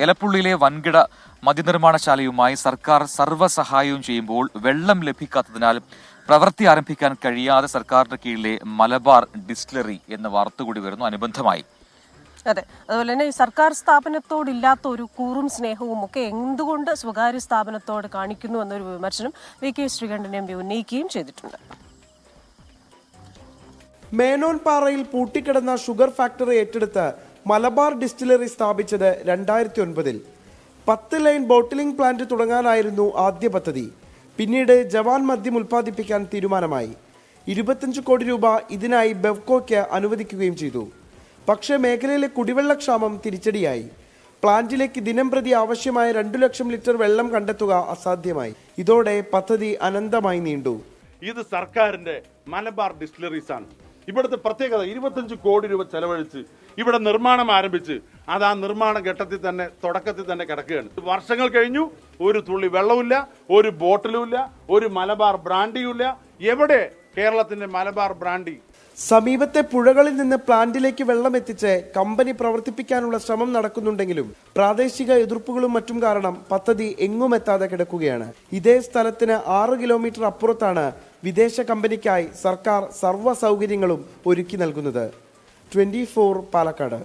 എലപ്പുള്ളിയിലെ വൻകിട മദ്യനിർമ്മാണശാലയുമായി സർക്കാർ സർവ്വസഹായവും ചെയ്യുമ്പോൾ വെള്ളം ലഭിക്കാത്തതിനാൽ പ്രവൃത്തി ആരംഭിക്കാൻ കഴിയാതെ സർക്കാരിന്റെ കീഴിലെ മലബാർ ഡിസ്റ്റിലറി എന്ന വാർത്ത കൂടി വരുന്നു അനുബന്ധമായി. അതെ, അതുപോലെ തന്നെ ഈ സർക്കാർ സ്ഥാപനത്തോടില്ലാത്ത ഒരു കൂറും സ്നേഹവും ഒക്കെ എന്തുകൊണ്ട് സ്വകാര്യ സ്ഥാപനത്തോട് കാണിക്കുന്നു എന്നൊരു വിമർശനം വി.കെ. ശ്രീകണ്ഠൻ എം.പി. ഉന്നയിക്കുകയും ചെയ്തിട്ടുണ്ട്. മേനോൻപാറയിൽ പൂട്ടിക്കിടന്ന ഷുഗർ ഫാക്ടറി ഏറ്റെടുത്ത് മലബാർ ഡിസ്റ്റിലറി സ്ഥാപിച്ചത് 2009-ൽ. 10 ലൈൻ ബോട്ടിലിംഗ് പ്ലാന്റ് തുടങ്ങാനായിരുന്നു ആദ്യ പദ്ധതി. പിന്നീട് ജവാൻ മദ്യം ഉൽപ്പാദിപ്പിക്കാൻ തീരുമാനമായി. 25 കോടി രൂപ ഇതിനായി ബെവ്കോയ്ക്ക് അനുവദിക്കുകയും ചെയ്തു. പക്ഷേ മേഖലയിലെ കുടിവെള്ളക്ഷാമം തിരിച്ചടിയായി. പ്ലാന്റിലേക്ക് ദിനം പ്രതി ആവശ്യമായ 2 ലക്ഷം ലിറ്റർ വെള്ളം കണ്ടെത്തുക അസാധ്യമായി. ഇതോടെ പദ്ധതി അനന്തമായി നീണ്ടു. ഇത് സർക്കാരിന്റെ മലബാർ ഡിസ്റ്റിലറീസ് ആണ്. ഇവിടുത്തെ പ്രത്യേകത 25 കോടി രൂപ ചെലവഴിച്ച് ഇവിടെ നിർമ്മാണം ആരംഭിച്ച് അത് ആ നിർമ്മാണ ഘട്ടത്തിൽ തന്നെ തുടക്കത്തിൽ തന്നെ കിടക്കുകയാണ്. വർഷങ്ങൾ കഴിഞ്ഞു, ഒരു തുള്ളി വെള്ളമില്ല, ഒരു ബോട്ടിലുമില്ല, ഒരു മലബാർ ബ്രാൻഡിയുമില്ല. എവിടെ കേരളത്തിന്റെ മലബാർ ബ്രാൻഡി? സമീപത്തെ പുഴകളിൽ നിന്ന് പ്ലാന്റിലേക്ക് വെള്ളം എത്തിച്ച് കമ്പനി പ്രവർത്തിപ്പിക്കാനുള്ള ശ്രമം നടക്കുന്നുണ്ടെങ്കിലും പ്രാദേശിക എതിർപ്പുകളും മറ്റും കാരണം പദ്ധതി എങ്ങും എത്താതെ കിടക്കുകയാണ്. ഇതേ സ്ഥലത്തിന് 6 കിലോമീറ്റർ അപ്പുറത്താണ് വിദേശ കമ്പനിക്കായി സർക്കാർ സർവ്വ സൗകര്യങ്ങളും ഒരുക്കി നൽകുന്നത്. 24 പാലക്കാട്.